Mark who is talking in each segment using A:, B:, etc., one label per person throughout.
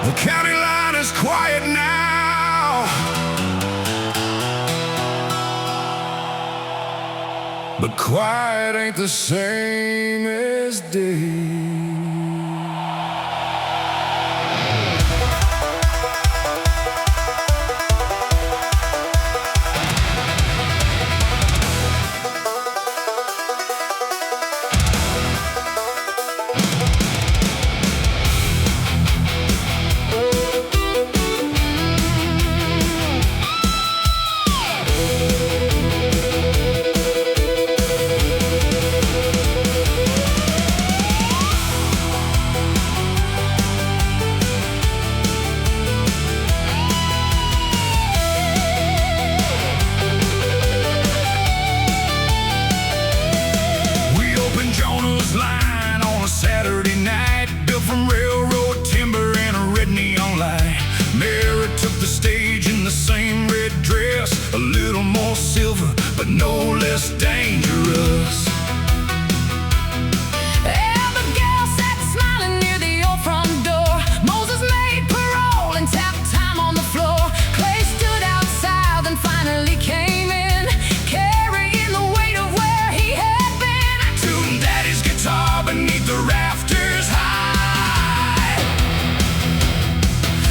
A: The county line is quiet now, but quiet ain't the same as day.
B: Saturday night, built from railroad timber and a red neon light. Mara took the stage in the same red dress, a little more silver, but no less dangerous.
C: Abigail sat smiling near the old front door. Moses made parole and tapped time on the floor. Clay stood outside and finally came in, carrying the weight of where he had been.
B: I tuned Daddy's guitar beneath the rafters high.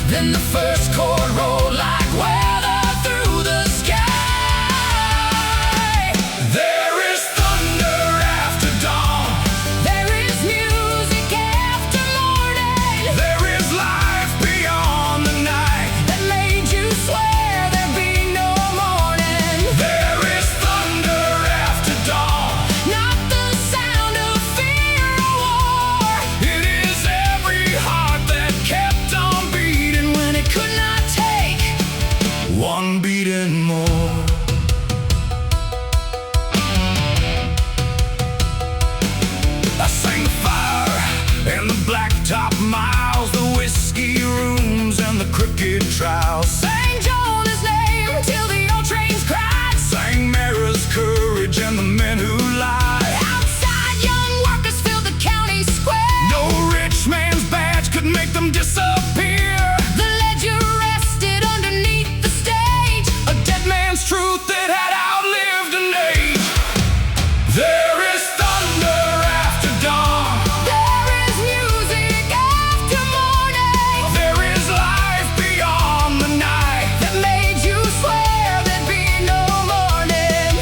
B: Then the first chord rolled like weather through the sky. There is thunder after dawn.
C: There is music after morning.
B: There is life beyond the night
C: that made you swear there'd be no morning.
B: There is thunder after dawn.
C: Not the sound of fear or war.
B: It is every heart that kept on beating when it could not take one beating more. I sang the fire and the blacktop miles, the whiskey rooms and the crooked trials.
C: Sang Jonah's name till the old trains cried.
B: Sang Mara's courage and the men who lied.
C: Outside, young workers filled the county square.
B: No rich man's badge could make them disappear.
C: The ledger rested underneath the stage,
B: A dead man's truth that had outlived an age. There is thunder after dawn.
C: there is music after morning
B: There is life beyond the night
C: that made you swear there'd be no morning.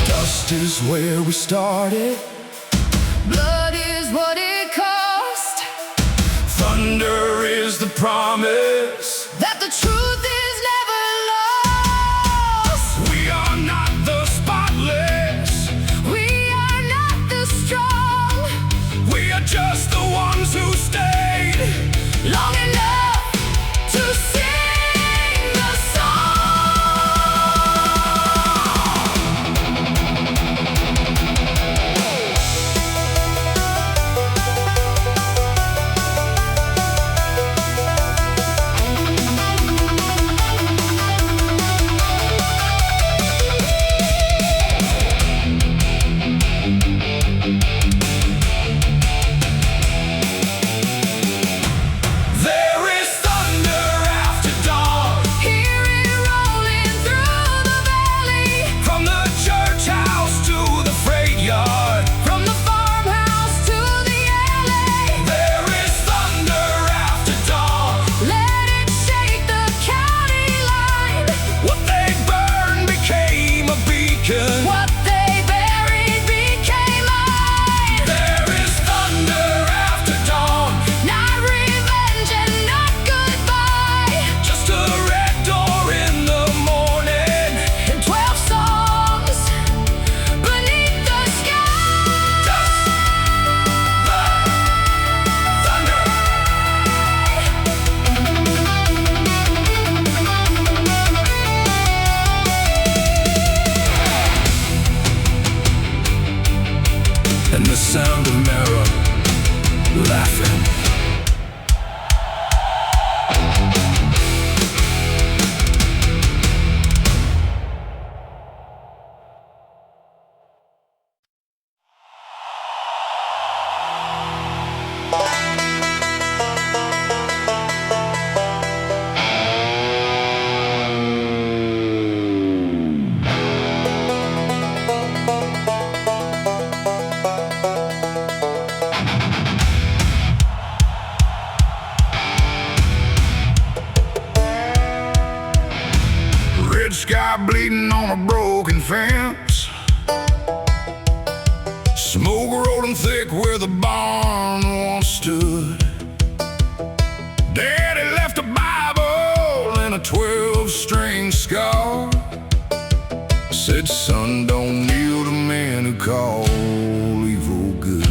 B: Dust is where we started.
C: Blood is what it cost.
B: Thunder is the promise.
C: That the truth is never lost.
B: We are not the spotless.
C: We are not the strong.
B: We are just the ones who stayed
C: Long enough to sing the song.
B: There is thunder after dawn.
C: Hear it rolling through the valley.
B: From the church house to the freight yard.
C: From the farmhouse to the alley.
B: There is thunder after dawn.
C: Let it shake the county line.
B: What they burned became a beacon.
C: What they buried became mine.
B: There is thunder after dawn.
C: Not revenge and not goodbye.
B: Just a red door in the morning.
C: And 12 songs beneath the sky.
B: Dust, blood, thunder. sound of Mara laughing.
A: Red sky bleeding on a broken fence. Smoke rolling thick where the barn once stood. Daddy left a Bible and a 12-string scar. Said, son, don't kneel to men who call evil good.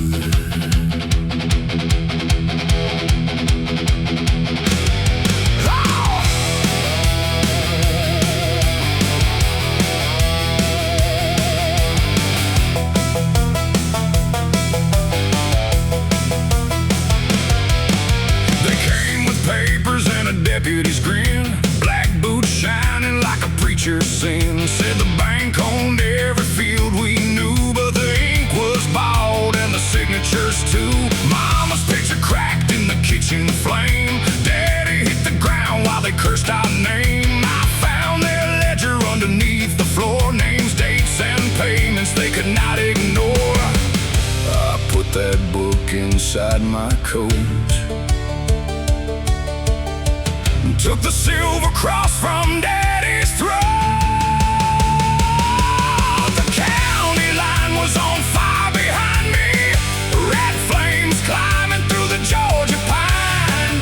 A: Deputy's grin, black boots shining like a preacher's sin. Said the bank owned every field we knew, but the ink was bought and the signatures too. Mama's picture cracked in the kitchen flame. Daddy hit the ground while they cursed our name. I found their ledger underneath the floor, names, dates, and payments they could not ignore. I put that book inside my coat, took the silver cross from Daddy's throat. The county line was on fire behind me, red flames climbing through the Georgia pine.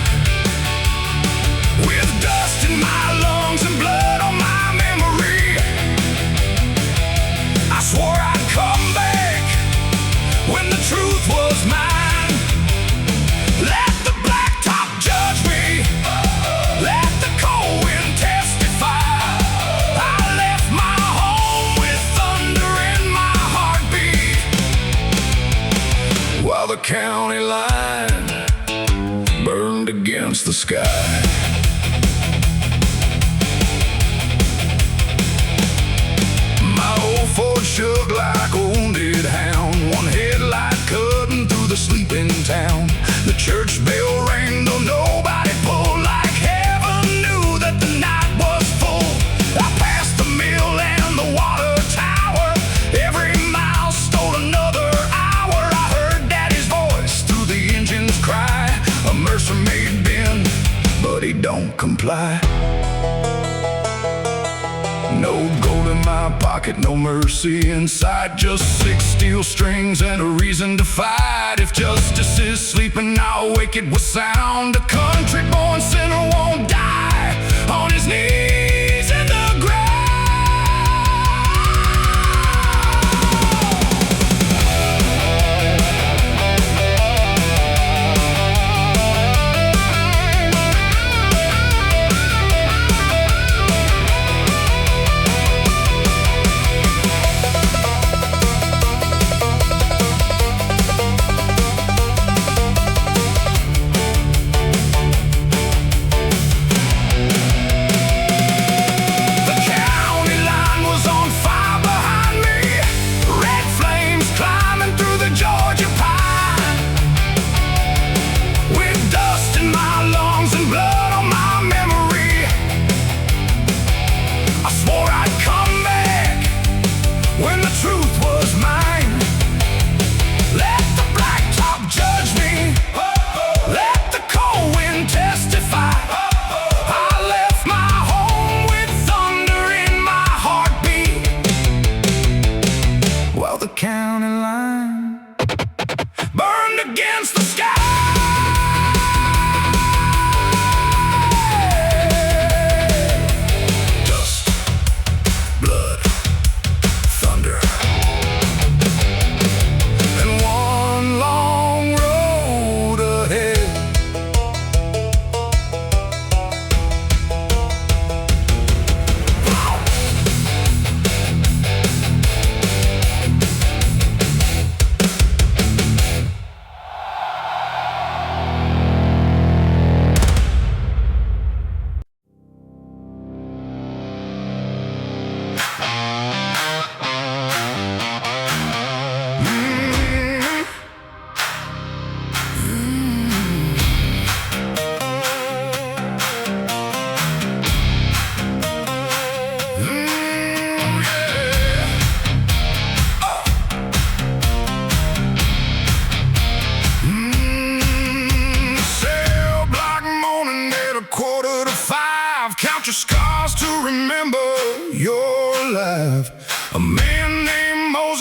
A: With dust in my lungs and blood on my memory, I swore I'd come back when the truth was mine. Let the blacktop judge me, let the cold wind testify. I left my home with thunder in my heartbeat, while the county line burned against the sky. My old Ford shook like a wounded hound, one headlight cutting through the sleeping town. The church bell rang, though nobody pulled, like heaven knew that the night was full. I passed the mill and the water tower, every mile stole another hour. I heard Daddy's voice through the engine's cry. A Mercer made bend, but he don't comply. No gold in my pocket, no mercy inside, just 6 steel strings and a reason to fight. If justice is sleeping, I'll wake it with sound. A country-born sinner won't die on his knees in the ground.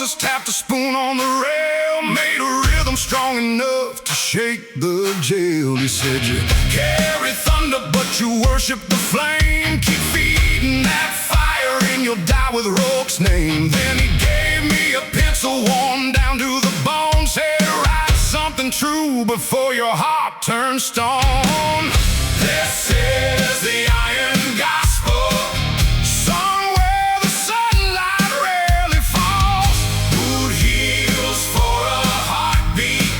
A: Moses tapped a spoon on the rail, made a rhythm strong enough to shake the jail. He said, you carry thunder, but you worship the flame. Keep feeding that fire and you'll die with Rourke's name. Then he gave me a pencil worn down to the bone, said, write something true before your heart turns stone. This is the Iron Gospel, sung where the sunlight rarely falls. Boot heels for a heartbeat,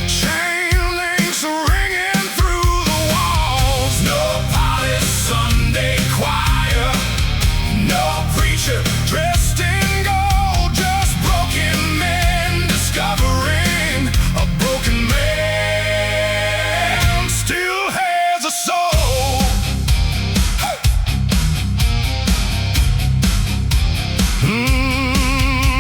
A: chain links ringing through the walls. No polished Sunday choir, no preacher dressed in gold, just broken men discovering a broken man still has a soul.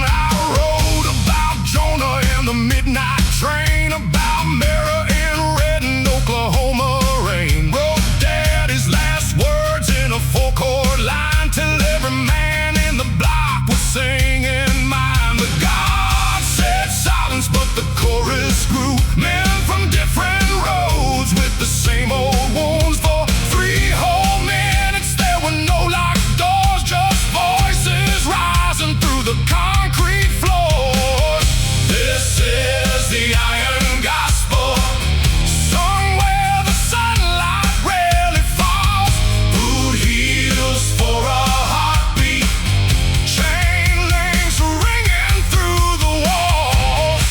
A: I wrote about Jonah and the midnight train, about Mara in Redden, Oklahoma rain. Wrote Daddy's last words in a four-chord line till every man in the block was singing mine. But God said silence, but the chorus grew. Men from different roads with the same old wounds. For 3 whole minutes there were no locked doors, just voices rising through the concrete floors. This is the Iron Gospel, sung where the sunlight rarely falls. Boot heels for a heartbeat, chain links ringing through the walls.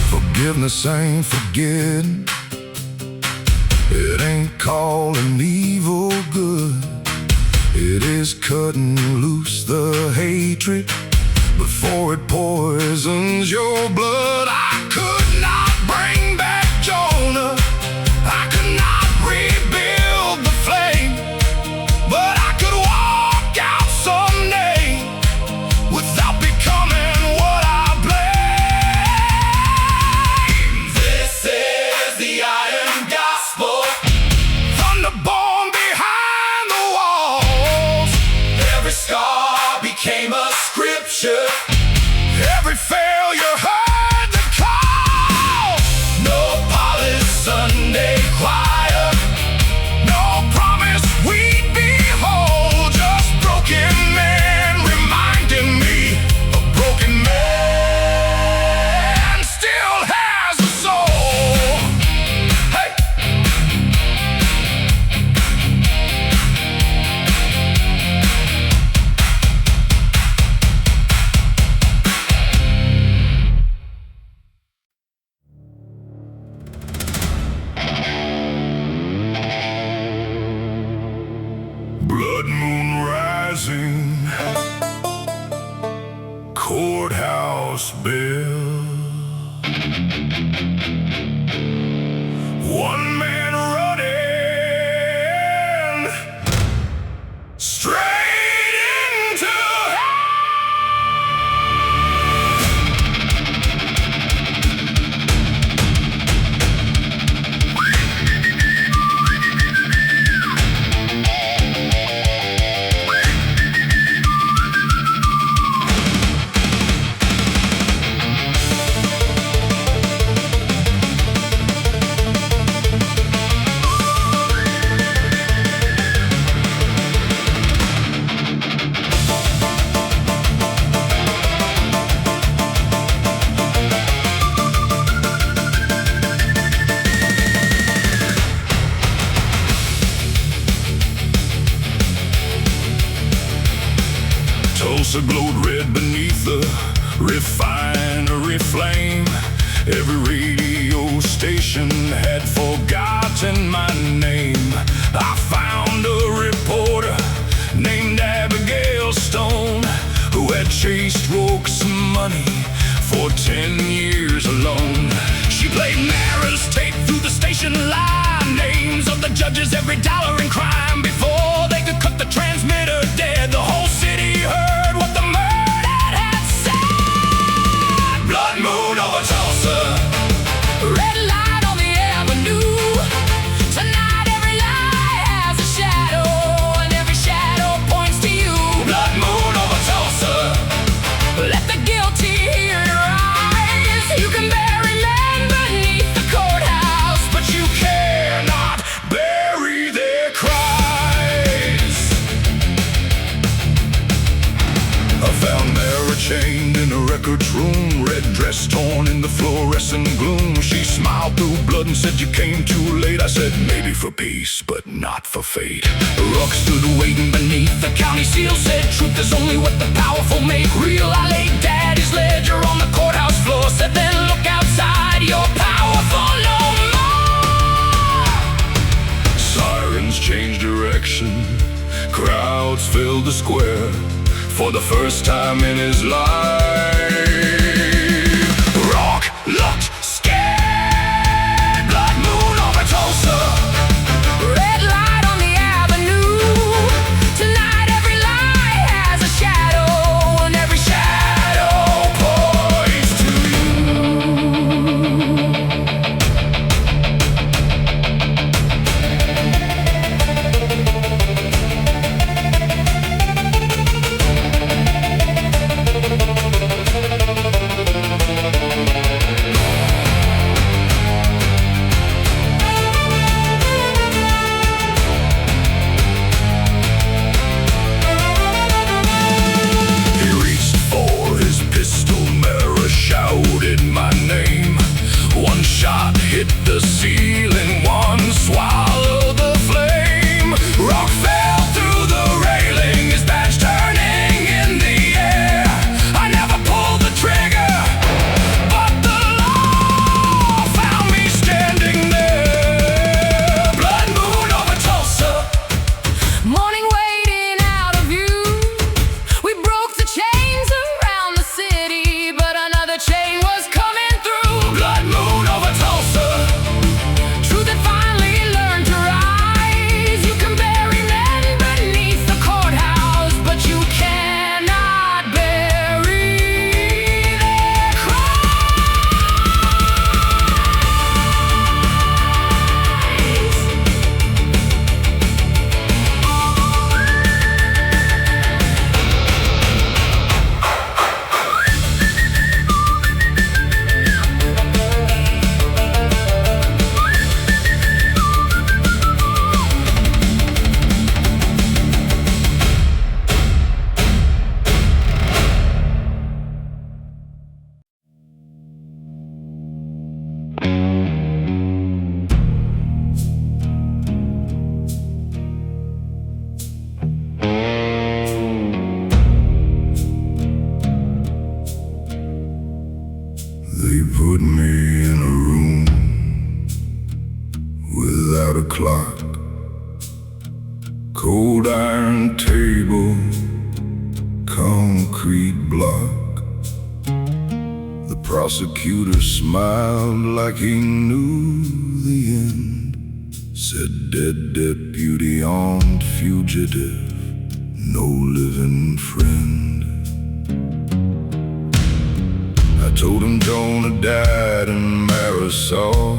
A: Forgiveness ain't forgetting, it ain't calling evil good. It is cutting loose the hatred before it poisons your blood. I could not bring back Jonah, I could not rebuild the flame, but I could walk out someday without becoming what I blame. This is the Iron Gospel, thunderborn behind the walls. Every scar became a scripture, every failure heard the call. No polished Sunday choir, no promise we'd be whole, just broken men reminding me a broken man still has a soul. Hey! Blood moon rising, courthouse bell. One man running straight into hell. Tulsa glowed red beneath the refinery flame. Every radio station had forgotten my name. I found a reporter named Abigail Stone, who had chased Rourke's money for 10 years alone. She played Mara's tape through the station line, names of the judges, every dollar in crime. Before they could cut the transmitter dead, the whole city heard what the murdered had said.
B: records room, red dress torn in the fluorescent gloom. She smiled through blood and said, you came too late. I said, maybe for peace, but not for fate. The rock stood waiting beneath the county seal, said, truth is only what the powerful make real. I laid daddy's ledger on the courthouse floor, said, then look outside, you're powerful no more. Sirens changed direction, crowds filled the square. For the first time in his life, Rock looked scared. Blood moon over Tulsa,
C: Red light on the avenue. Tonight every light has a shadow, and every shadow points to
B: hit the ceiling, one swallowed the flame. Rock fell through the railing, his badge turning in the air. I never pulled the trigger, but the law found me standing there. Blood moon over Tulsa,
C: morning waiting out of view. We broke the chains around the city, but another chain was coming through.
B: blood moon over Tulsa.
C: Truth had finally learned to rise. You can bury men beneath the courthouse, but you cannot bury their
B: They put me in a room without a clock, cold iron table, concrete block. The prosecutor smiled like he knew the end, said dead deputy, armed fugitive, no living friend. I told him Jonah died in Mara Vale.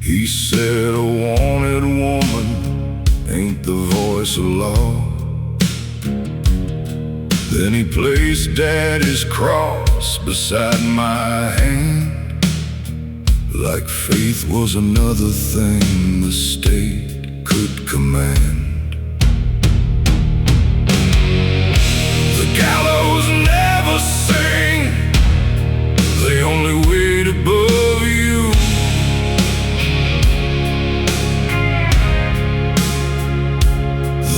B: He said a wanted woman ain't the voice of law. Then he placed daddy's cross beside my hand, like faith was another thing the state could command. The gallows never sing, they only wait above you.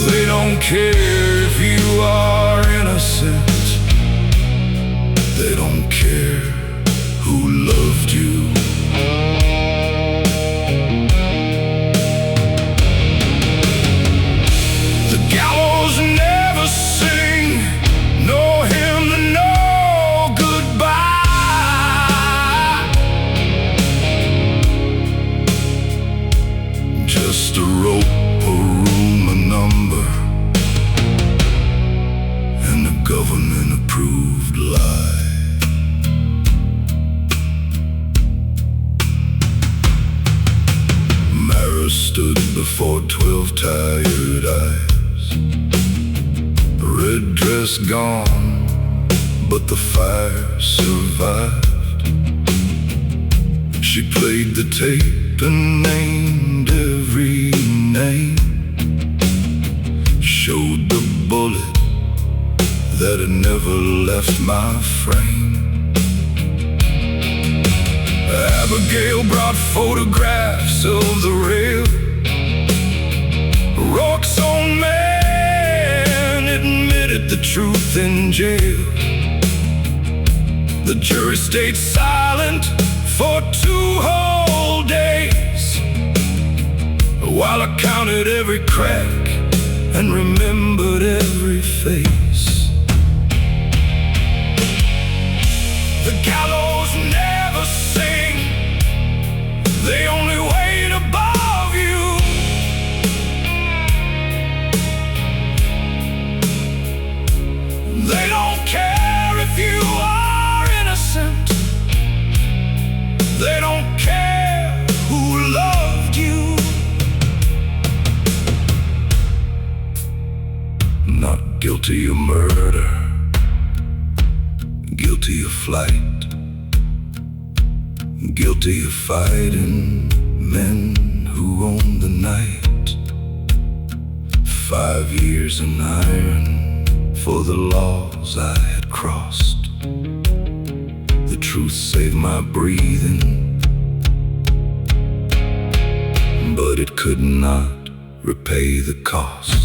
B: They don't care if you are innocent, they don't care who loved you. The gallows never sing, no hymn to no goodbye. Just a rope, a room, a number, and a government-approved lie. Mara stood before 12 tired eyes, red dress gone, but the fire survived. She played the tape and named every name, showed the bullet that had never left my frame. Abigail brought photographs of the rail. Rourke's own man admitted the truth in jail. The jury stayed silent for 2 whole days, while I counted every crack and remembered every face. The gallows never sing, they only wait above you. They don't care if you are innocent, they don't care who loved you. Not guilty of murder, guilty of flight, guilty of fighting men who owned the night. 5 years in iron for the laws I had crossed. The truth saved my breathing, but it could not repay the cost.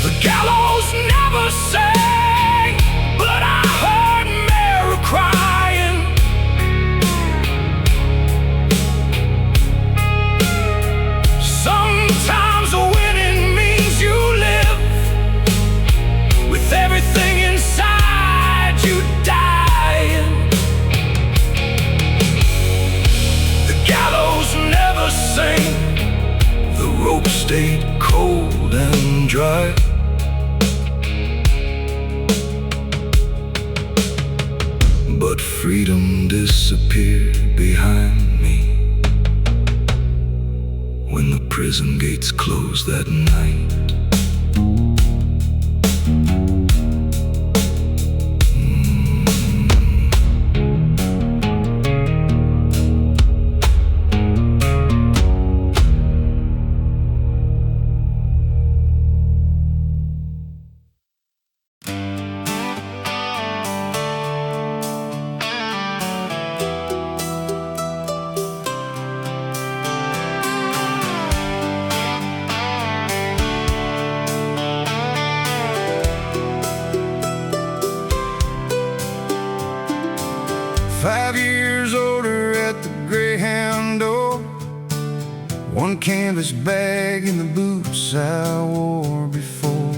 B: The gallows never sang, but I heard Mara crying. Sometimes winning means you live with everything inside you dying. The gallows never sang, the rope stayed cold and dry. But freedom disappeared behind me when the prison gates closed that night. One canvas bag and the boots I wore before.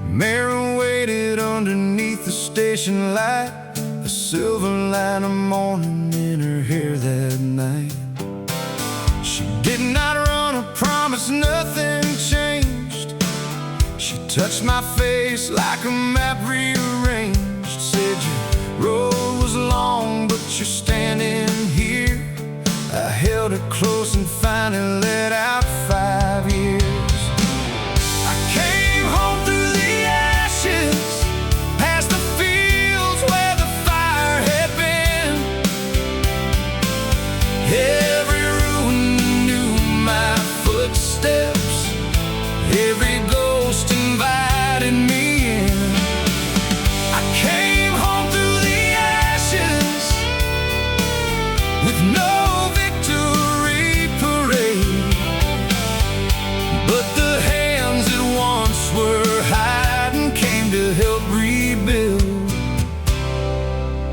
B: Mara waited underneath the station light, a silver line of morning in her hair that night. She did not run or promise, nothing changed. She touched my face like a map rearranged. Said your road was long, but you're standing here. I held her close and finally let out 5 years. I came home through the ashes, past the fields where the fire had been. Every ruin knew my footsteps, every ghost invited me in. I came home through the ashes with no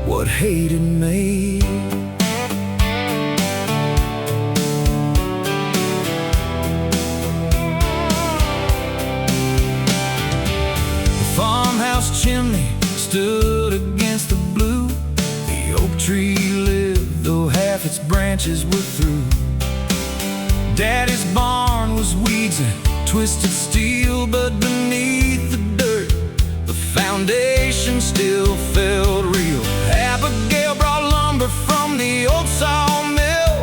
B: what hate had made. The farmhouse chimney stood against the blue. The oak tree lived, though half its branches were through. Daddy's barn was weeds and twisted steel, but beneath the dirt, the foundation still felt real. Abigail brought lumber from the old sawmill.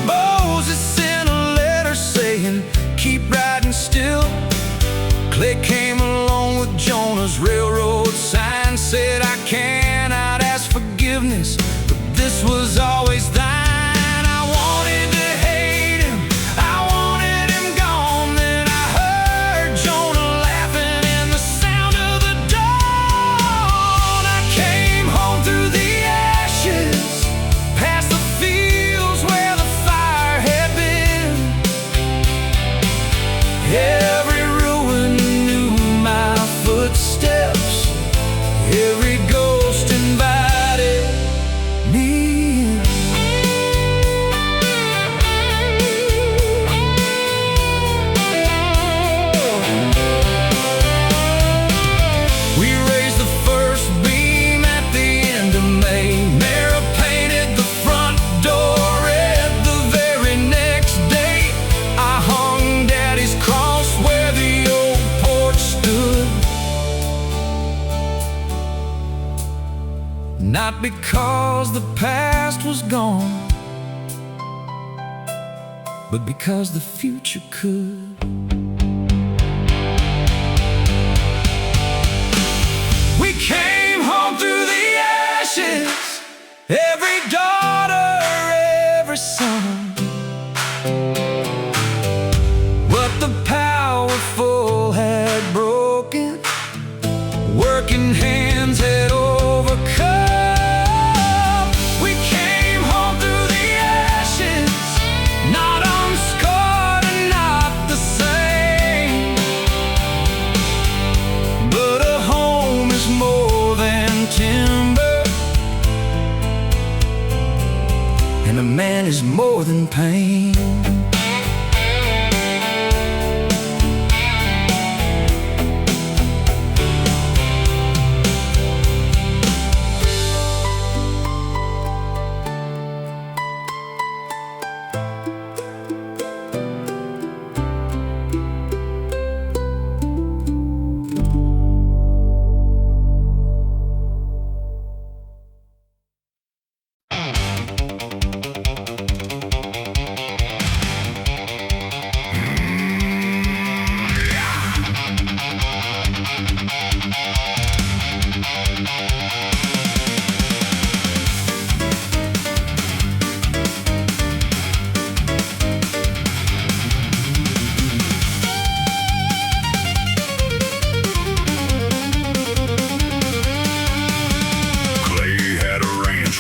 B: Moses sent a letter saying, keep riding still. Clay came along with Jonah's railroad sign, said, I cannot ask forgiveness, but this was always thine. I wanted to hate him, I wanted him gone. Then I heard Jonah Not because the past was gone, but because the future could. We came home through the ashes, every daughter, every son. But the powerful had broken, working hands had overcome. We came home through the ashes, not unscarred and not the same. But a home is more than timber, and a man is more than pain.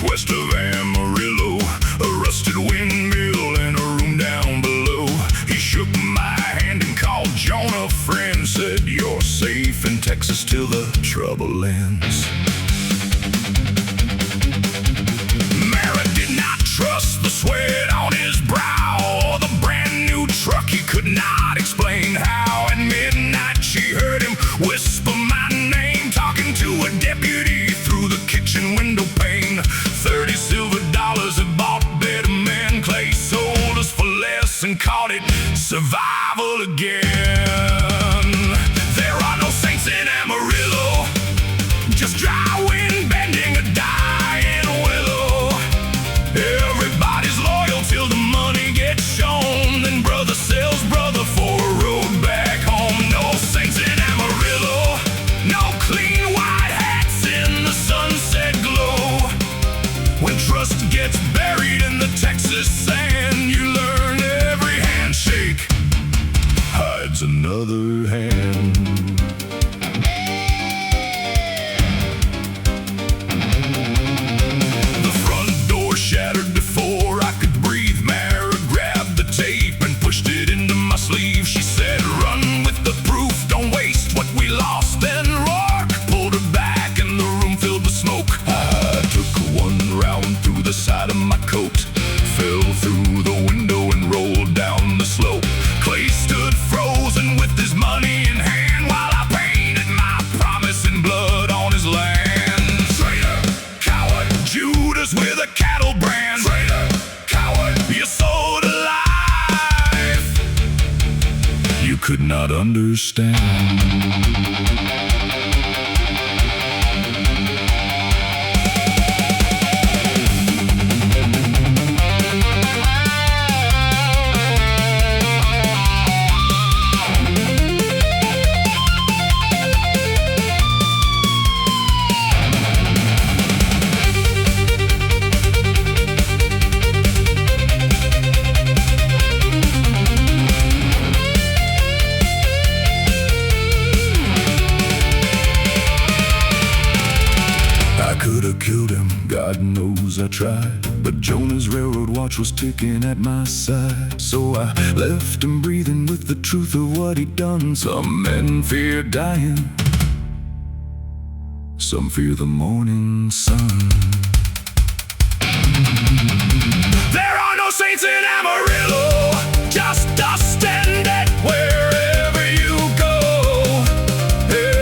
A: West of Amarillo, a rusted windmill and a room down below. He shook my hand and called Jonah a friend, said you're safe in Texas till the trouble ends. Mara did not trust the sweat on his brow or the brand new truck he could not explain how. At midnight she heard him whisper my name, talking to a deputy through the kitchen window pane. 30 silver dollars had bought better men. Clay sold us for less and called it survival again. There are no saints in Amarillo, just dry wind bending a dying willow. Everybody's loyal till the money gets shown, then brother sells brother for a road back home. No saints in Amarillo, no clean white hats in the sunset glow. When trust gets buried in the Texas sand, you learn every handshake hides another hand. The front door shattered before I could breathe. Mara grabbed the tape and pushed it into my sleeve. She said, run with the proof, don't waste what we lost. Then Rourke pulled her back and the room filled with smoke. I took one round through the side of my coat, fell through the window and rolled down the slope. Clay stood frozen with his money in hand while I painted my promise in blood on his land. Traitor, coward, Judas with a cattle brand. Traitor, coward, you sold a life you could not understand. Killed him, God knows I tried, but Jonah's railroad watch was ticking at my side. So I left him breathing with the truth of what he'd done. Some men fear dying, some fear the morning sun. There are no saints in Amarillo, just dust and debt wherever you go.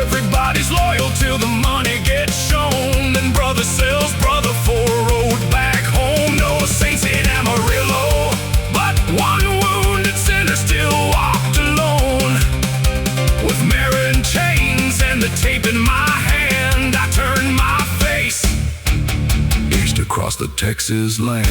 A: Everybody's loyal till the money gets shown, then brother sells brother for a road back home. No saints in Amarillo, but one wounded sinner still walked alone. With Mara in chains and the tape in my hand, I turned my face
B: the Texas land.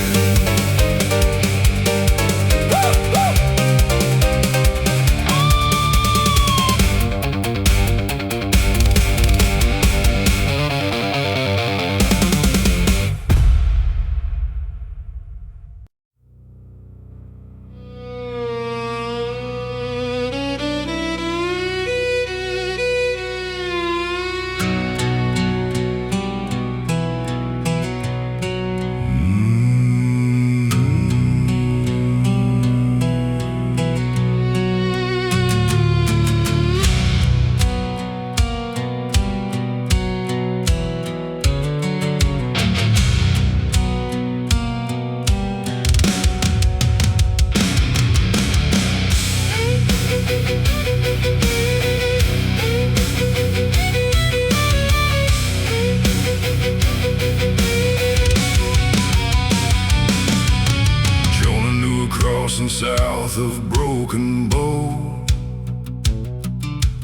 B: South of Broken Bow,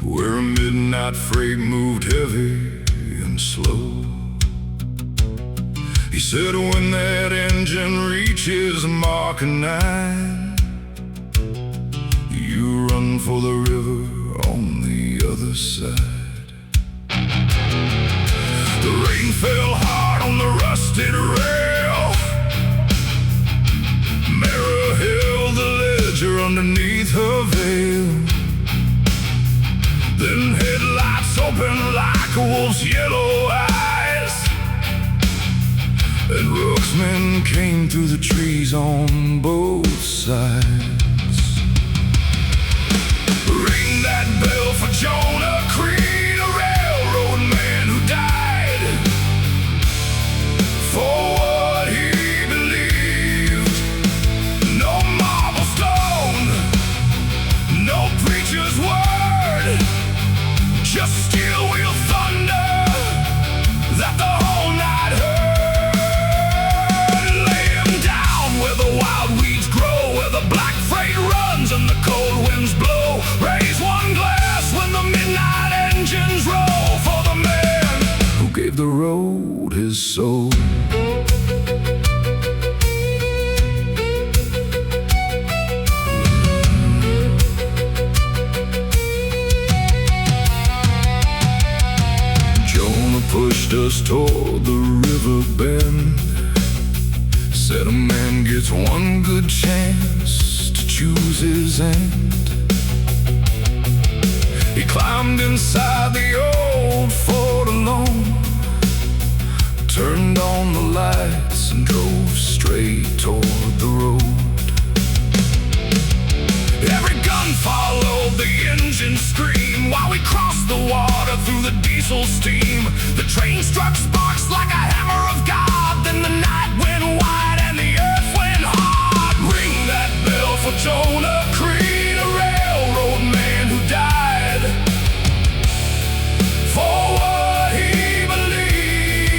B: where a midnight freight moved heavy and slow. He said when that engine reaches Mach 9, you run for the river on the other side. The rain fell hard on the rusted rail. Mara held the ledger underneath her veil. Then headlights opened like a wolf's yellow eyes, and rucksmen came through the trees on both sides. Ring that bell for Jonah Creed, a railroad man who died for what he believed. No marble stone, no preacher's word, just steel wheel thunder that the whole night heard. Lay him down where the wild weeds grow, where the black freight runs and the cold winds blow. Raise one glass when the midnight engines roll, for the man who gave the road his soul. Pushed us toward the river bend, said a man gets one good chance to choose his end. He climbed inside the old Ford alone, turned on the lights and drove straight toward the road. Every gun followed the engine scream while we crossed the water through the diesel steam. The train struck sparks like a hammer of God. Then the night went wide and the earth went hard. Ring that bell for Jonah Creed, a railroad man who died for what he believed.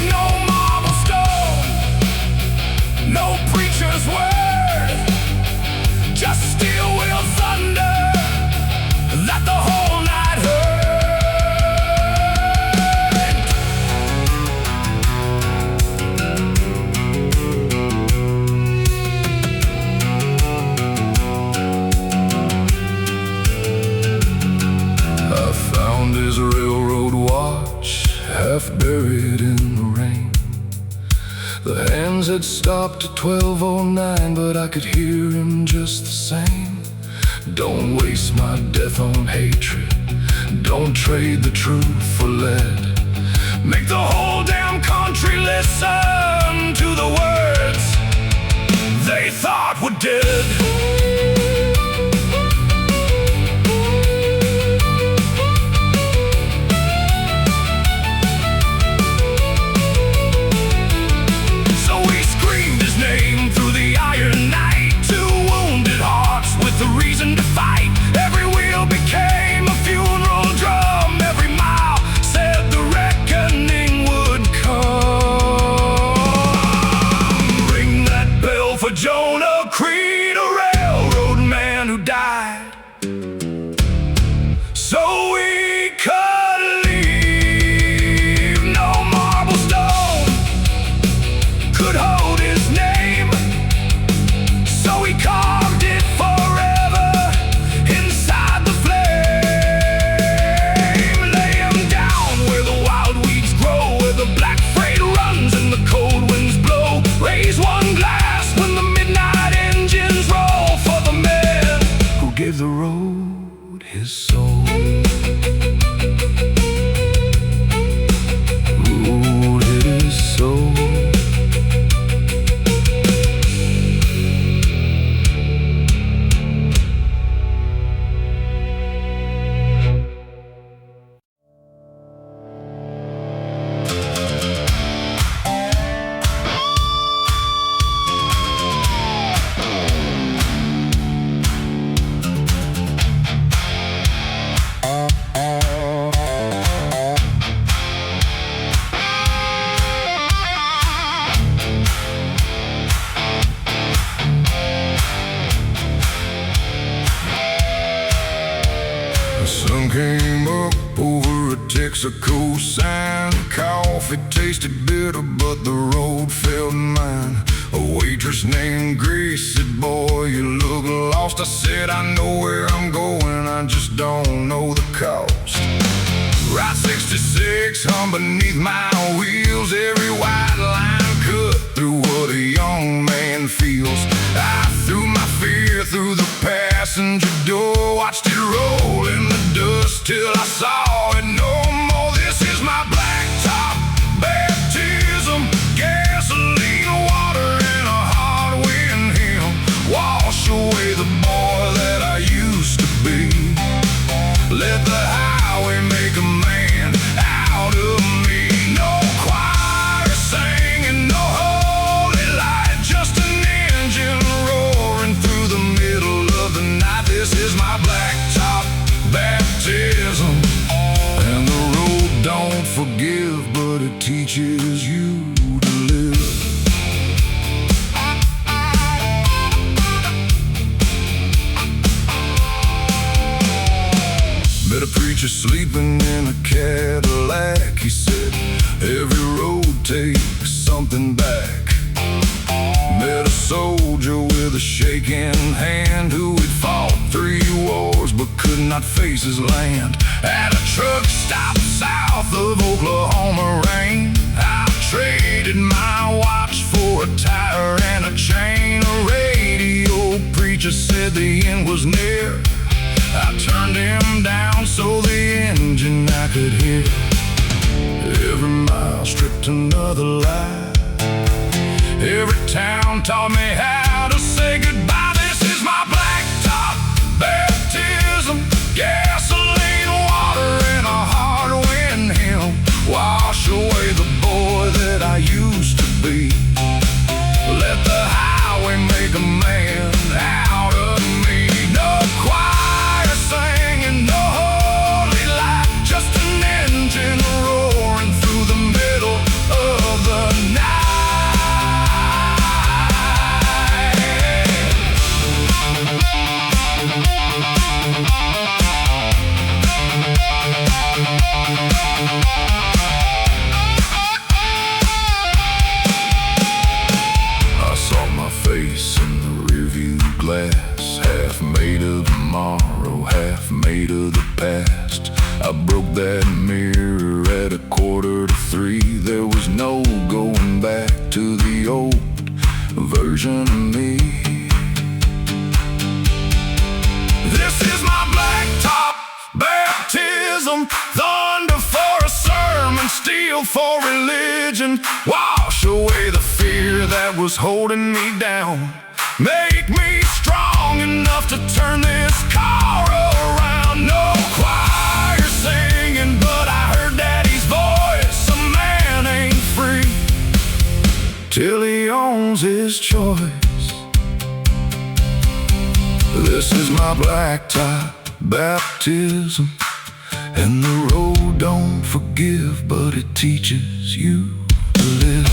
B: No marble stone, no preacher's word, just steel wheel thunder that the whole night heard. I found his railroad watch half buried in the rain. The hands had stopped at 12:09, but I could hear him just the same. Don't waste my death on hatred, don't trade the truth for lead. Make the whole damn country listen to the words they thought were dead. So we screamed his name through the iron night, two wounded hearts with a reason to fight. Every wheel became a funeral drum, every mile said the reckoning would come.
A: Mexico sign. Coffee tasted bitter, but the road felt mine. A waitress named Grace said, "Boy, you look lost." I said, "I know where I'm going, I just don't know the cost." Route 66 hung beneath my wheels, every white line cut through what a young man feels. I threw my fear through the passenger door, watched it roll in the dust till I saw it no more. This is my blacktop baptism, gasoline, water, and a hard wind hymn. Wash away the boy that I used to be. Let the highway make a man out of me. No choir singing, no holy light, just an engine roaring through the middle of the night. This is my blacktop baptism. And the road don't forgive, but it teaches you to live. Met a preacher sleeping in a Cadillac. He said, every road takes something back. Met a soldier with a shaking hand who had fought 3 wars but could not face his land. At a truck stop south of Oklahoma rain, I traded my watch for a tire and a chain. A radio preacher said the end was near. I turned him down so the engine I could hear. Every mile stripped another life. Every town taught me how to say goodbye. This is my blacktop baptism, gasoline, water, and a hard wind hymn. Wash away the boy that I used to be. Let the highway make a man out of me. No choir singing, no holy light, just an engine roaring through the middle of the night. I saw my face in the rearview glass, half made of tomorrow, half made of the past. I broke that mirror at 2:45. There was no going back to the old version of me. This is my blacktop baptism, thunder for a sermon, steel for religion. Wash away the fear that was holding me down. Make me strong enough to turn this car around. No choir singing, but I heard Daddy's voice. A man ain't free till he owns his choice. This is my blacktop baptism, and the road don't forgive, but it teaches you to live.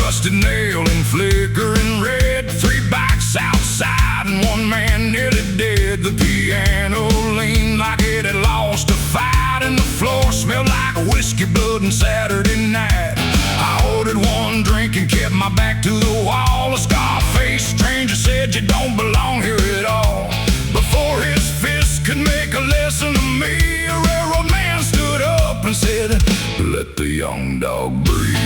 A: rusted nail and flickering red. 3 bikes outside and 1 man nearly dead. The piano leaned like it had lost a fight, and the floor smelled like whiskey, blood, and Saturday night. I ordered 1 drink and kept my back to the wall. A scar-faced stranger said, "You don't belong here at all." Before his fist could make
B: listen to me. A railroad man stood up and said, let the young dog breathe.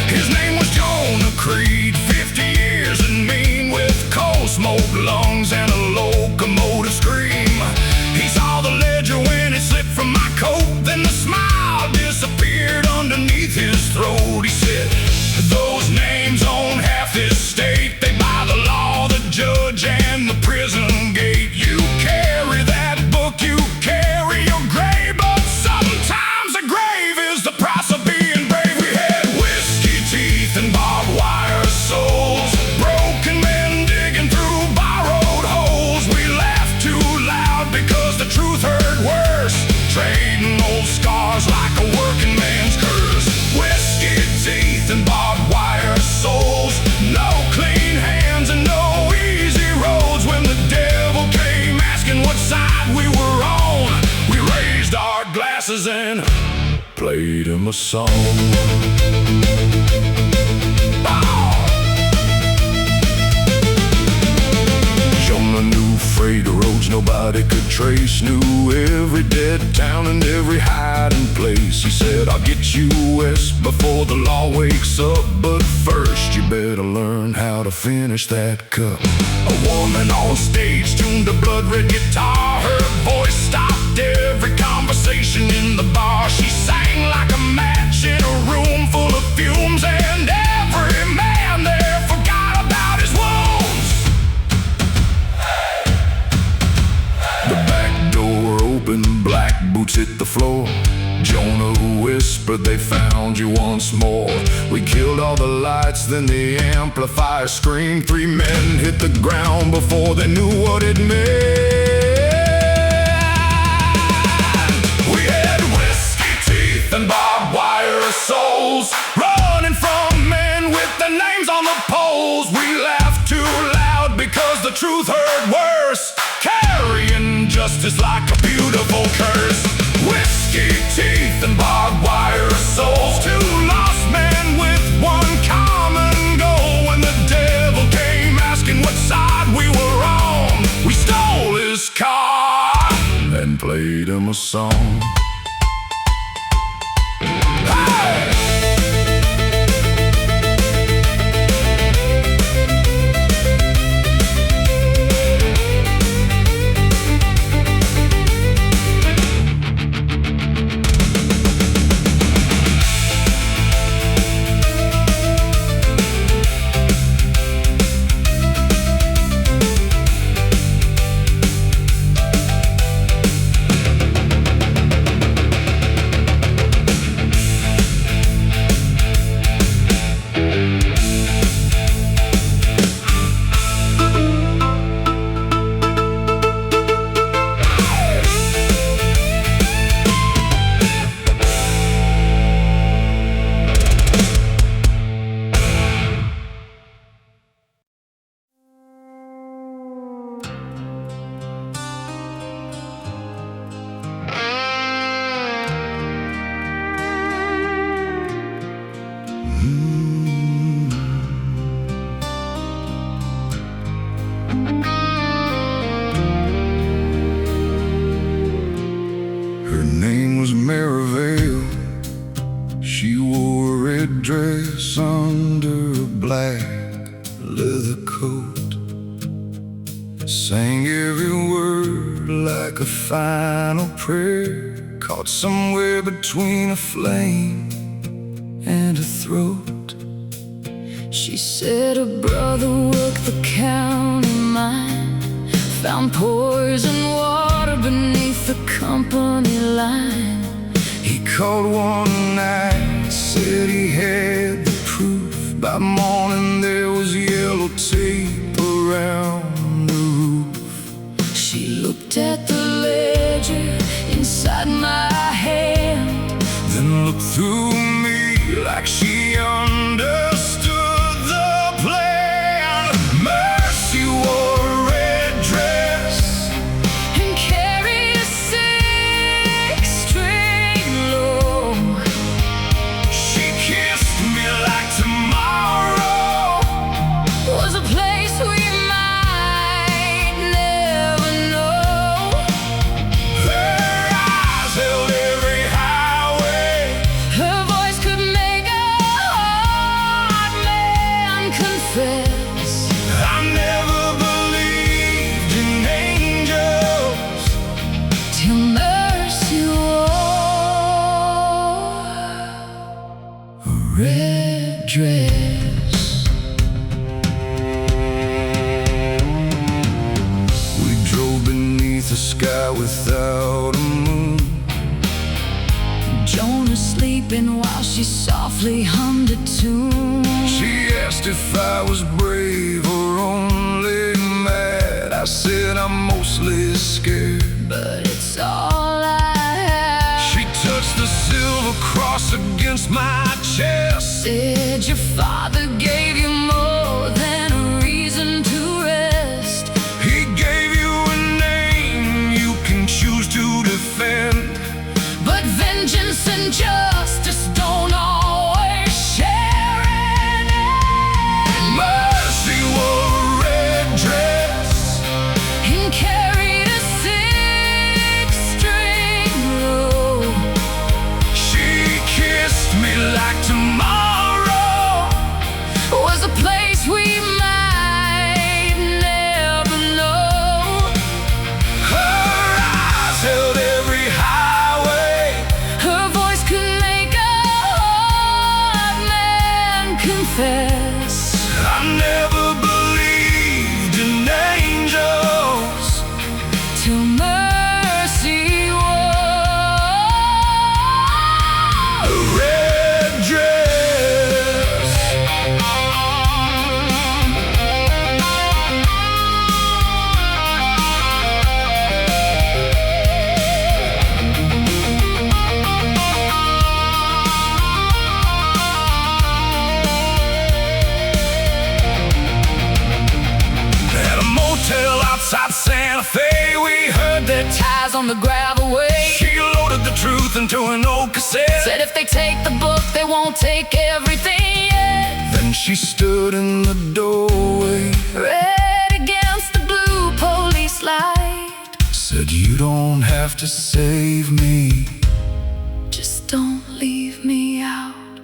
B: His name was Jonah Creed, 50 years and mean, with coal smoke lungs and a locomotive scream. He saw the ledger when it slipped from my coat, then the smile disappeared underneath his throat. He said, those names own half this state. They buy the law, the judge, and the prison gate. You carry that book, you carry your grave, but sometimes a grave is the price of being brave. We had whiskey teeth and barbed wire souls, broken men digging through borrowed holes. We laughed too loud because the truth hurt worse, trading old scars like a working man's curse. Whiskey teeth and barbed wire souls, no clean hands and no easy roads. When the devil came asking what side we were on, we raised our glasses and played him a song. Jonah knew freight roads nobody could trace, knew every dead town and every hiding place. He said, I'll get you west before the law wakes up, but first you better learn how to finish that cup. A woman on stage tuned a blood-red guitar. Her voice stopped every conversation in the bar. She sang like a match in a room full of fumes, and every man there forgot about his wounds. The back door opened, black boots hit the floor. Jonah whispered, they found you once more. We killed all the lights, then the amplifier screamed. 3 men hit the ground before they knew what it meant. We had whiskey teeth and barbed wire souls, running from men with their names on the poles. We laughed too loud because the truth hurt worse, carrying justice like a beautiful curse. Whiskey teeth and barbed wire souls, 2 lost men with one common goal. When the devil came asking what side we were on, we stole his car and played him a song. Hey! Her name was Mara Vale. She wore a red dress under a black leather coat, sang every word like a final prayer, caught somewhere between a flame and a throat.
C: She said her brother worked the county mine, found poison water beneath the company line.
B: He called one night, said he had the proof. By morning there was yellow tape around the roof.
C: She looked at the ledger inside my hand,
B: then looked through me like she understood the plan. Mercy wore a red dress
C: and carried a 6-string low.
B: She kissed me like tomorrow
C: Was a place
A: without a moon.
C: Jonah sleeping while she softly hummed a tune.
A: She asked if I was brave or only mad. I said I'm mostly scared,
C: but it's all I have.
A: She touched the silver cross against my chest.
C: Said your father gave you more than a reason to rest.
A: He gave you a name you can choose to defend,
C: but vengeance and justice don't always share an end.
A: Mercy wore a red dress
C: and carried a six-string row.
A: She kissed me like tomorrow
C: was a place we might never know.
A: Her eyes held every highway.
C: Her voice could make a hard man confess.
A: I never believed in angels
C: Till mercy wore
A: a red dress. At a motel outside Santa Fe, we heard that
C: ties on the gravel way.
A: she loaded the truth into an old cassette.
C: Said if they take the book, they won't take everything yet.
A: Then she stood in the doorway,
C: Red against the blue police light.
A: said, "You don't have to save me.
C: Just don't leave me out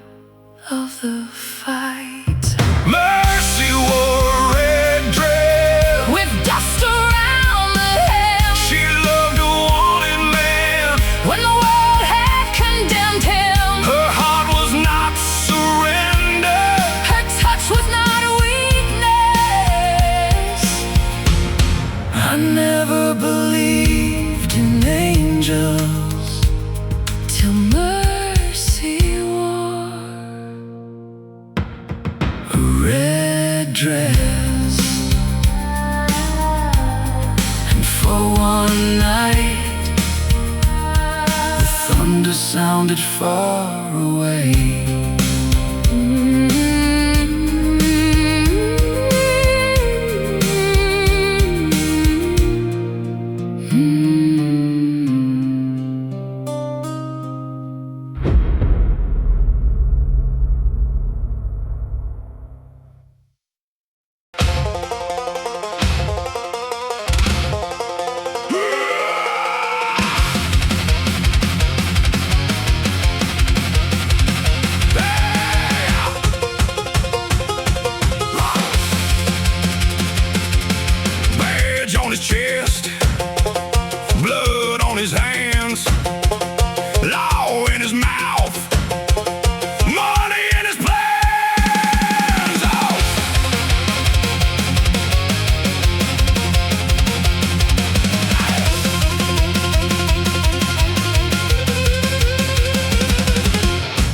C: of the fight."
A: Mercy wore a red dress.
C: With dust around the hem,
A: She loved a wanted man.
C: when the world had condemned him,
A: Her heart was not surrender.
C: her touch was not a weakness.
A: I never believed in angels
C: Till mercy wore
A: a red dress. And for one night, the thunder sounded far away. Badge on his chest, blood on his hands, law in his mouth, money in his plans. Oh.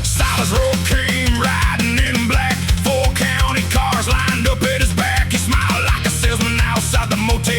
A: Silas Rowe came riding in black, 4 county cars lined up at his back. He smiled like a salesman outside the motel.